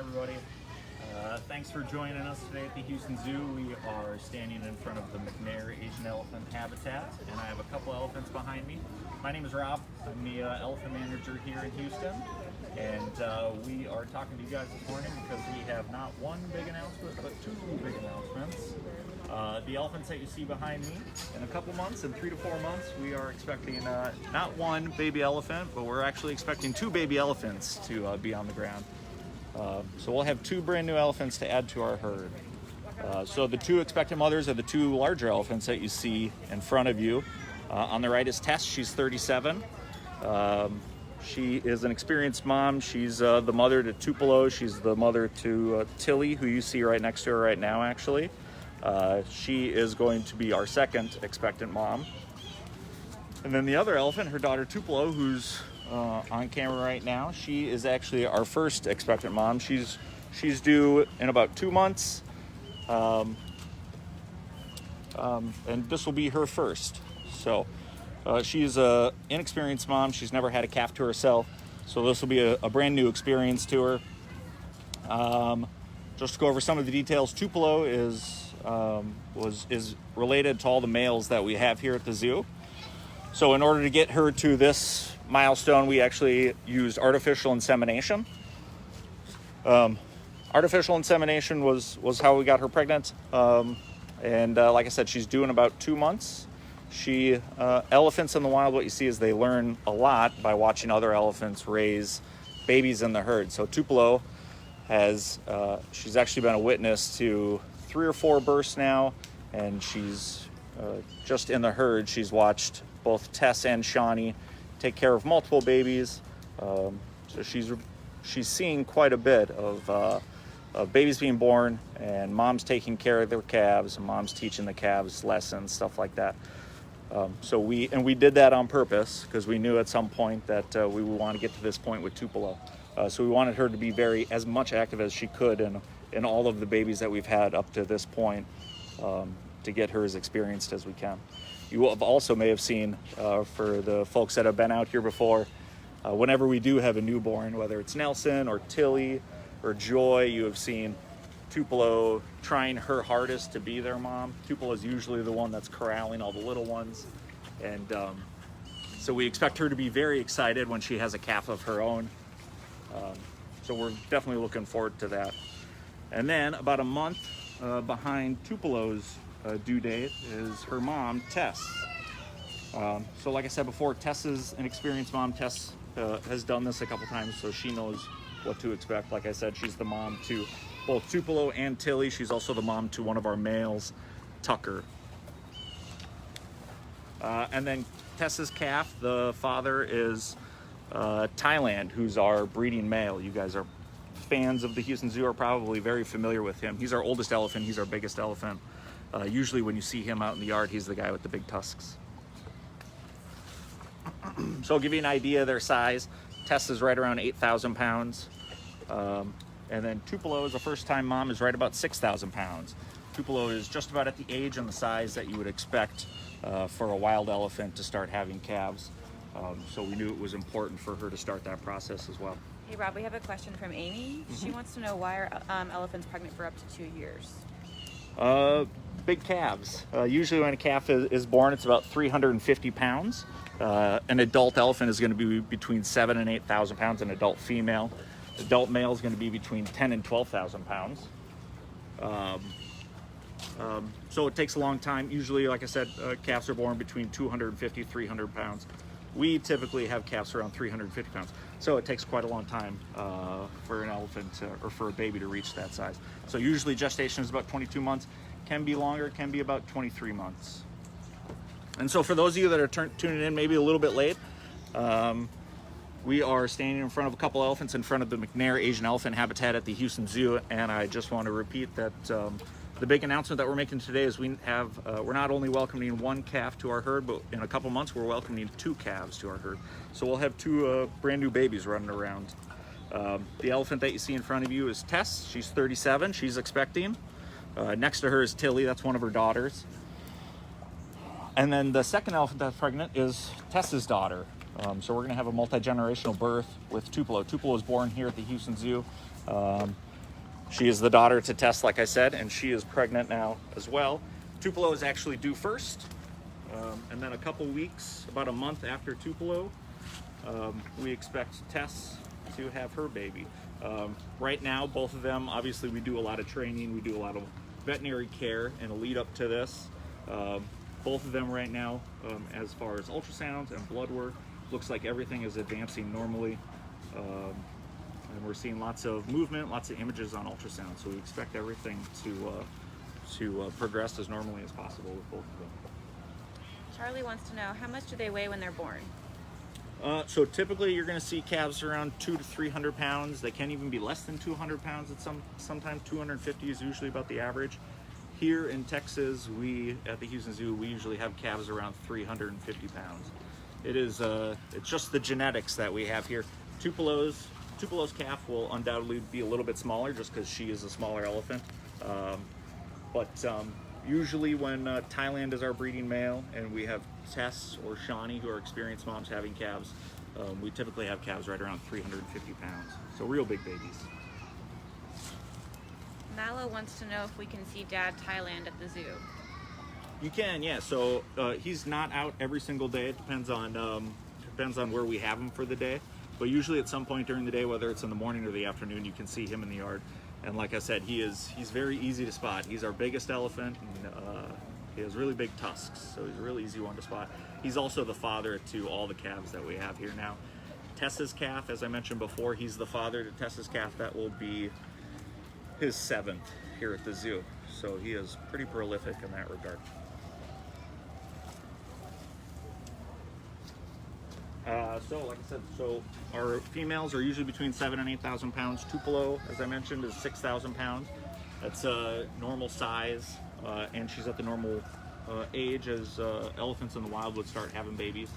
everybody. Thanks for joining us today at the Houston Zoo. We are standing in front of the McNair Asian elephant habitat, and I have a couple elephants behind me. My name is Rob. I'm the elephant manager here in Houston, and we are talking to you guys this morning because we have not one big announcement, but two big announcements. The elephants that you see behind me, in a couple months, in 3 to 4 months, we are expecting not one baby elephant, but we're actually expecting two baby elephants to be on the ground. So we'll have two brand new elephants to add to our herd. So the two expectant mothers are the two larger elephants that you see in front of you. On the right is Tess. She's 37. She is an experienced mom. She's the mother to Tupelo. She's the mother to Tilly, who you see right next to her right now, actually. She is going to be our second expectant mom. And then the other elephant, her daughter Tupelo, who's on camera right now, she is actually our first expectant mom. She's due in about 2 months, and this will be her first. So she's an inexperienced mom. She's never had a calf to herself, so this will be a brand new experience to her. Just to go over some of the details, Tupelo is related to all the males that we have here at the zoo. So in order to get her to this milestone, we actually used artificial insemination. Artificial insemination was how we got her pregnant. And like I said, she's due in about 2 months. Elephants in the wild, what you see is they learn a lot by watching other elephants raise babies in the herd. So Tupelo she's actually been a witness to 3 or 4 births now, and she's just in the herd. She's watched both Tess and Shawnee take care of multiple babies. So she's seeing quite a bit of babies being born and moms taking care of their calves and moms teaching the calves lessons, stuff like that. So we did that on purpose because we knew at some point that we would want to get to this point with Tupelo. So we wanted her to be as much active as she could in all of the babies that we've had up to this point, to get her as experienced as we can. You also may have seen, for the folks that have been out here before, whenever we do have a newborn, whether it's Nelson or Tilly or Joy, you have seen Tupelo trying her hardest to be their mom. Tupelo is usually the one that's corralling all the little ones. And so we expect her to be very excited when she has a calf of her own. So we're definitely looking forward to that. And then about a month behind Tupelo's due date is her mom, Tess. So like I said before, Tess is an experienced mom. Tess has done this a couple times, so she knows what to expect. Like I said, she's the mom to both Tupelo and Tilly. She's also the mom to one of our males, Tucker. And then Tess's calf, the father is Thailand, who's our breeding male. You guys are fans of the Houston Zoo are probably very familiar with him. He's our oldest elephant. He's our biggest elephant. Usually when you see him out in the yard, he's the guy with the big tusks. So I'll give you an idea of their size. Tess is right around 8,000 pounds. And then Tupelo, as a first-time mom, is right about 6,000 pounds. Tupelo is just about at the age and the size that you would expect for a wild elephant to start having calves. So we knew it was important for her to start that process as well. Hey Rob, we have a question from Amy. She wants to know, why are elephants pregnant for up to 2 years? Big calves. Usually when a calf is born, it's about 350 pounds. An adult elephant is going to be between 7,000 and 8,000 pounds, an adult female. Adult male is going to be between 10,000 and 12,000 pounds. So it takes a long time. Usually, like I said, calves are born between 250, 300 pounds. We typically have calves around 350 pounds. So it takes quite a long time for an elephant or for a baby to reach that size. So usually gestation is about 22 months. Can be longer, can be about 23 months. And so for those of you that are tuning in maybe a little bit late, we are standing in front of a couple elephants in front of the McNair Asian elephant habitat at the Houston Zoo. And I just want to repeat that the big announcement that we're making today is we're not only welcoming one calf to our herd, but in a couple months we're welcoming 2 calves to our herd. So we'll have 2 brand new babies running around. The elephant that you see in front of you is Tess. She's 37. She's expecting. Next to her is Tilly. That's one of her daughters. And then the second elephant that's pregnant is Tess's daughter. So we're going to have a multi-generational birth with Tupelo. Tupelo was born here at the Houston Zoo. She is the daughter to Tess, like I said, and she is pregnant now as well. Tupelo is actually due first, and then a couple weeks, about a month after Tupelo, we expect Tess to have her baby. Right now, both of them, obviously we do a lot of training, we do a lot of veterinary care and a lead up to this. Both of them right now, as far as ultrasounds and blood work, looks like everything is advancing normally. And we're seeing lots of movement, lots of images on ultrasound, so we expect everything to progress as normally as possible with both of them. Charlie wants to know, how much do they weigh when they're born? So typically you're going to see calves around 200 to 300 pounds. They can even be less than 200 pounds at sometimes 250 is usually about the average. Here in Texas, at the Houston Zoo, we usually have calves around 350 pounds. It's just the genetics that we have here. Tupelo's calf will undoubtedly be a little bit smaller just because she is a smaller elephant. But usually when Thailand is our breeding male and we have Tess or Shawnee, who are experienced moms having calves, we typically have calves right around 350 pounds. So real big babies. Mallow wants to know if we can see Dad Thailand at the zoo. You can, yeah. So he's not out every single day. It depends on where we have him for the day. But usually at some point during the day, whether it's in the morning or the afternoon, you can see him in the yard. And like I said, he's very easy to spot. He's our biggest elephant, and he has really big tusks, so he's a really easy one to spot. He's also the father to all the calves that we have here now. Tess's calf, as I mentioned before, he's the father to Tess's calf. That will be his 7th here at the zoo. So he is pretty prolific in that regard. So like I said, our females are usually between 7,000 and 8,000 pounds. Tupelo, as I mentioned, is 6,000 pounds. That's a normal size, and she's at the normal age as elephants in the wild would start having babies.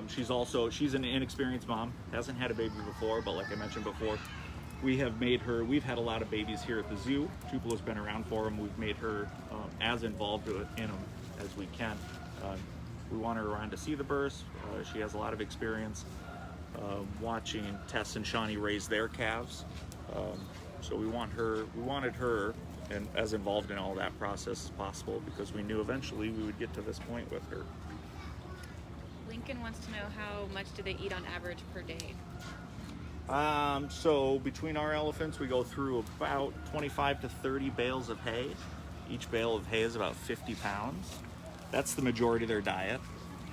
She's an inexperienced mom, hasn't had a baby before, but like I mentioned before, we've had a lot of babies here at the zoo. Tupelo's been around for them. We've made her as involved in them as we can. We want her around to see the births. She has a lot of experience watching Tess and Shawnee raise their calves. So we wanted her and as involved in all that process as possible because we knew eventually we would get to this point with her. Lincoln wants to know, how much do they eat on average per day? So between our elephants, we go through about 25 to 30 bales of hay. Each bale of hay is about 50 pounds. That's the majority of their diet.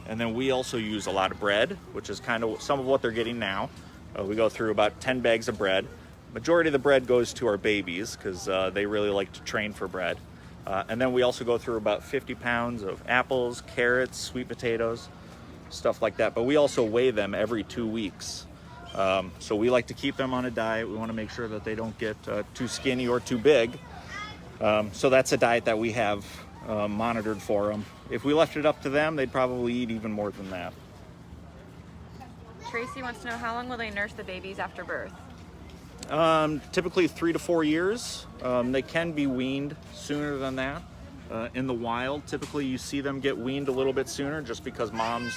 And then we also use a lot of bread, which is kind of some of what they're getting now. We go through about 10 bags of bread. Majority of the bread goes to our babies because they really like to train for bread. And then we also go through about 50 pounds of apples, carrots, sweet potatoes, stuff like that. But we also weigh them every 2 weeks. So we like to keep them on a diet. We want to make sure that they don't get too skinny or too big. So that's a diet that we have monitored for them. If we left it up to them, they'd probably eat even more than that. Tracy wants to know, how long will they nurse the babies after birth? Typically 3 to 4 years. They can be weaned sooner than that. In the wild, typically you see them get weaned a little bit sooner just because moms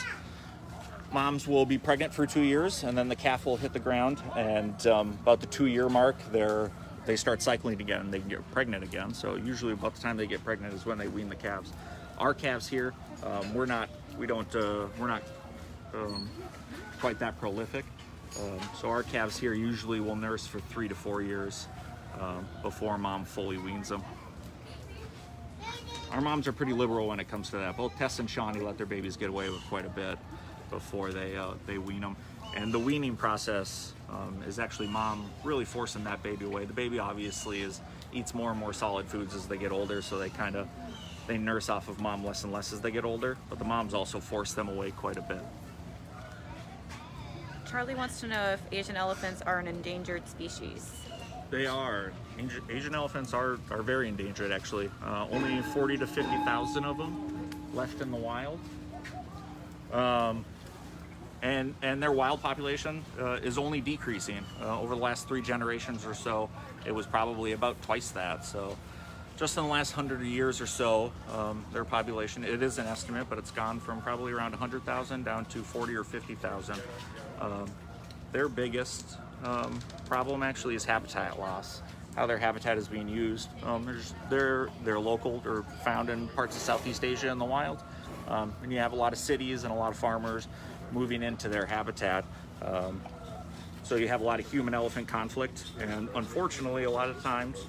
will be pregnant for 2 years and then the calf will hit the ground, and about the 2-year mark they start cycling again and they can get pregnant again. So usually about the time they get pregnant is when they wean the calves. Our calves here, we're not quite that prolific. So our calves here usually will nurse for 3 to 4 years before mom fully weans them. Our moms are pretty liberal when it comes to that. Both Tess and Shawnee let their babies get away with quite a bit before they wean them. And the weaning process is actually mom really forcing that baby away. The baby obviously eats more and more solid foods as they get older, so they nurse off of mom less and less as they get older, but the moms also force them away quite a bit. Charlie wants to know if Asian elephants are an endangered species. They are. Asian elephants are very endangered, actually. Only 40 to 50,000 of them left in the wild. And their wild population is only decreasing. Over the last 3 generations or so, it was probably about twice that. So just in the last 100 years or so, their population, it is an estimate, but it's gone from probably around 100,000 down to 40 or 50,000. Their biggest problem actually is habitat loss. how their habitat is being used. They're local. They're found in parts of Southeast Asia in the wild, and you have a lot of cities and a lot of farmers moving into their habitat. So you have a lot of human-elephant conflict, and unfortunately, a lot of times,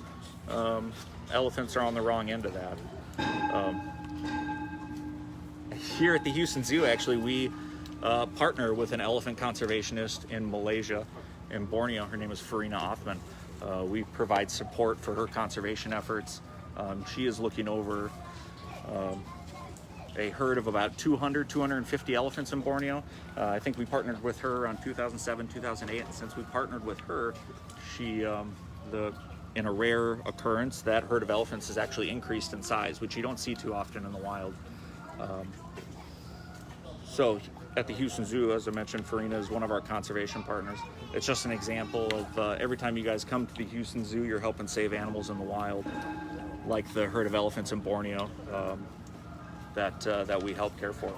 elephants are on the wrong end of that. Here at the Houston Zoo, actually, we partner with an elephant conservationist in Malaysia, in Borneo. Her name is Farina Othman. We provide support for her conservation efforts. She is looking over a herd of about 250 elephants in Borneo. I think we partnered with her around 2007, 2008, and since we partnered with her, she, in a rare occurrence, that herd of elephants has actually increased in size, which you don't see too often in the wild. So at the Houston Zoo, as I mentioned, Farina is one of our conservation partners. It's just an example of every time you guys come to the Houston Zoo, you're helping save animals in the wild, like the herd of elephants in Borneo that we help care for.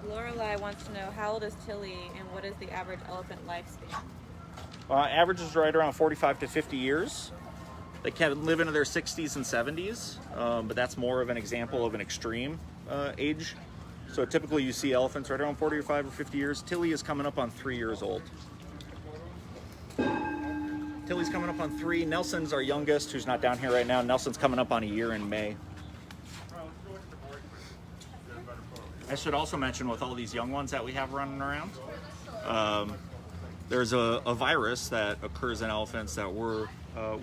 Lorelei wants to know, how old is Tilly and what is the average elephant lifespan? Average is right around 45 to 50 years. They can live into their 60s and 70s, but that's more of an example of an extreme age. So typically you see elephants right around 45 or 50 years. Tilly is coming up on 3 years old. Tilly's coming up on 3. Nelson's our youngest, who's not down here right now. Nelson's coming up on a year in May. I should also mention, with all these young ones that we have running around, there's a virus that occurs in elephants that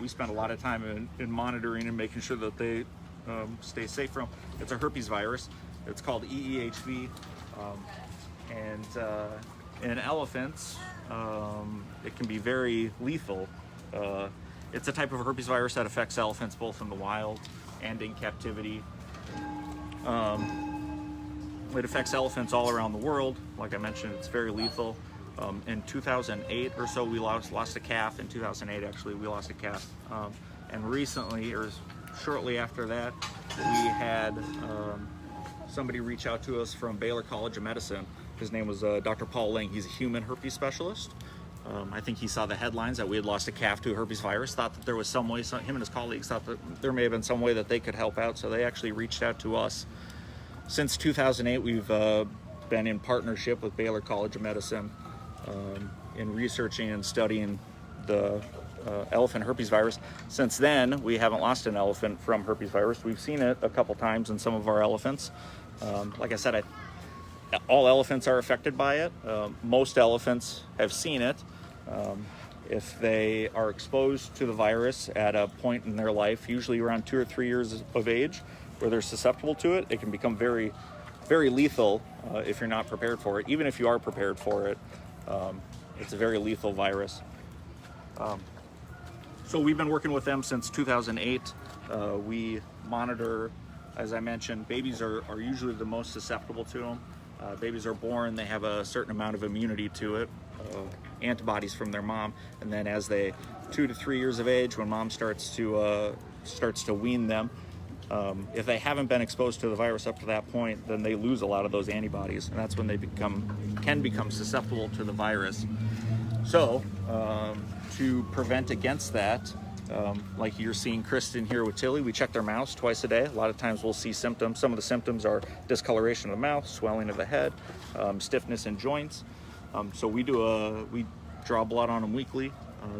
we spend a lot of time in monitoring and making sure that they stay safe from. It's a herpes virus. It's called EEHV, and in elephants, it can be very lethal. It's a type of herpes virus that affects elephants both in the wild and in captivity. It affects elephants all around the world. Like I mentioned, it's very lethal. In 2008 or so, we lost a calf. In 2008, actually, we lost a calf. And recently, or shortly after that, we had somebody reach out to us from Baylor College of Medicine. His name was Dr. Paul Ling. He's a human herpes specialist. I think he saw the headlines that we had lost a calf to a herpes virus, thought that there was some way, him and his colleagues thought that there may have been some way that they could help out, so they actually reached out to us. Since 2008, we've been in partnership with Baylor College of Medicine in researching and studying the elephant herpes virus. Since then, we haven't lost an elephant from herpes virus. We've seen it a couple times in some of our elephants. Like I said, all elephants are affected by it. Most elephants have seen it. If they are exposed to the virus at a point in their life, usually around 2 or 3 years of age, where they're susceptible to it, it can become very, very lethal if you're not prepared for it. Even if you are prepared for it, it's a very lethal virus. So we've been working with them since 2008. We monitor, as I mentioned, babies are usually the most susceptible to them. Babies are born, they have a certain amount of immunity to it, antibodies from their mom, and then as they 2 to 3 years of age, when mom starts to wean them, if they haven't been exposed to the virus up to that point, then they lose a lot of those antibodies, and that's when they can become susceptible to the virus. So to prevent against that, like you're seeing Kristen here with Tilly, we check their mouths twice a day. A lot of times we'll see symptoms. Some of the symptoms are discoloration of the mouth, swelling of the head, stiffness in joints. So we draw blood on them weekly.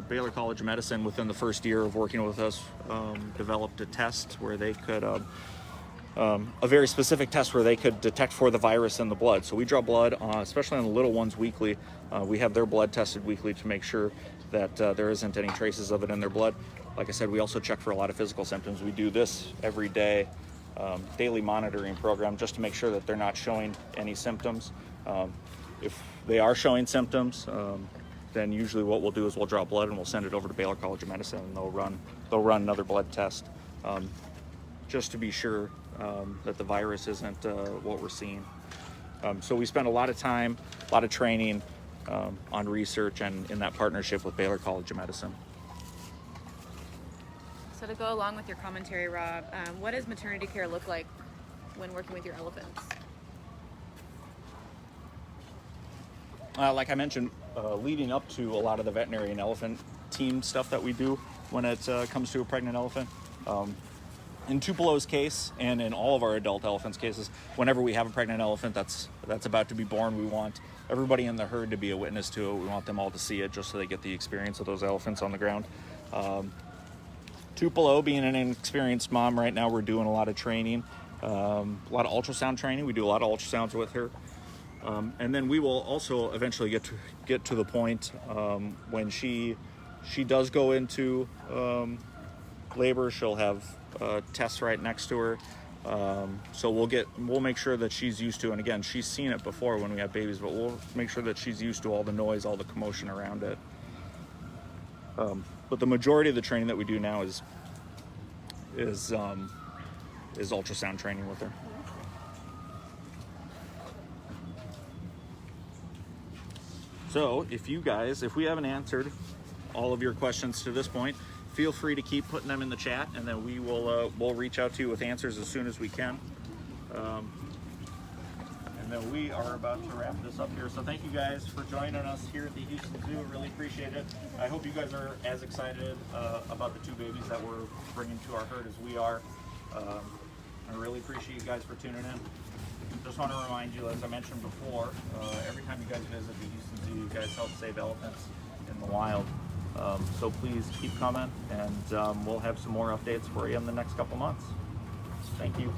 Baylor College of Medicine, within the first year of working with us, developed a test where they could, a very specific test where they could detect for the virus in the blood. So we draw blood, especially on the little ones, weekly. We have their blood tested weekly to make sure that there isn't any traces of it in their blood. Like I said, we also check for a lot of physical symptoms. We do this every day, daily monitoring program, just to make sure that they're not showing any symptoms. If they are showing symptoms, then usually what we'll do is we'll draw blood and we'll send it over to Baylor College of Medicine, and they'll run another blood test just to be sure that the virus isn't what we're seeing. So we spend a lot of time, a lot of training on research and in that partnership with Baylor College of Medicine. So to go along with your commentary, Rob, what does maternity care look like when working with your elephants? Like I mentioned, leading up to a lot of the veterinary and elephant team stuff that we do when it comes to a pregnant elephant. In Tupelo's case, and in all of our adult elephants' cases, whenever we have a pregnant elephant that's about to be born, we want everybody in the herd to be a witness to it. We want them all to see it just so they get the experience of those elephants on the ground. Tupelo, being an inexperienced mom right now, we're doing a lot of training, a lot of ultrasound training. We do a lot of ultrasounds with her. And then we will also eventually get to the point when she does go into labor. She'll have Tess right next to her, so we'll make sure that she's used to. And again, she's seen it before when we have babies, but we'll make sure that she's used to all the noise, all the commotion around it. But the majority of the training that we do now is ultrasound training with her. So if we haven't answered all of your questions to this point, feel free to keep putting them in the chat, and then we'll reach out to you with answers as soon as we can. And then we are about to wrap this up here. So thank you guys for joining us here at the Houston Zoo. Really appreciate it. I hope you guys are as excited about the two babies that we're bringing to our herd as we are. I really appreciate you guys for tuning in. Just want to remind you, as I mentioned before, every time you guys visit the Houston Zoo, you guys help save elephants in the wild. So please keep coming, and we'll have some more updates for you in the next couple months. Thank you.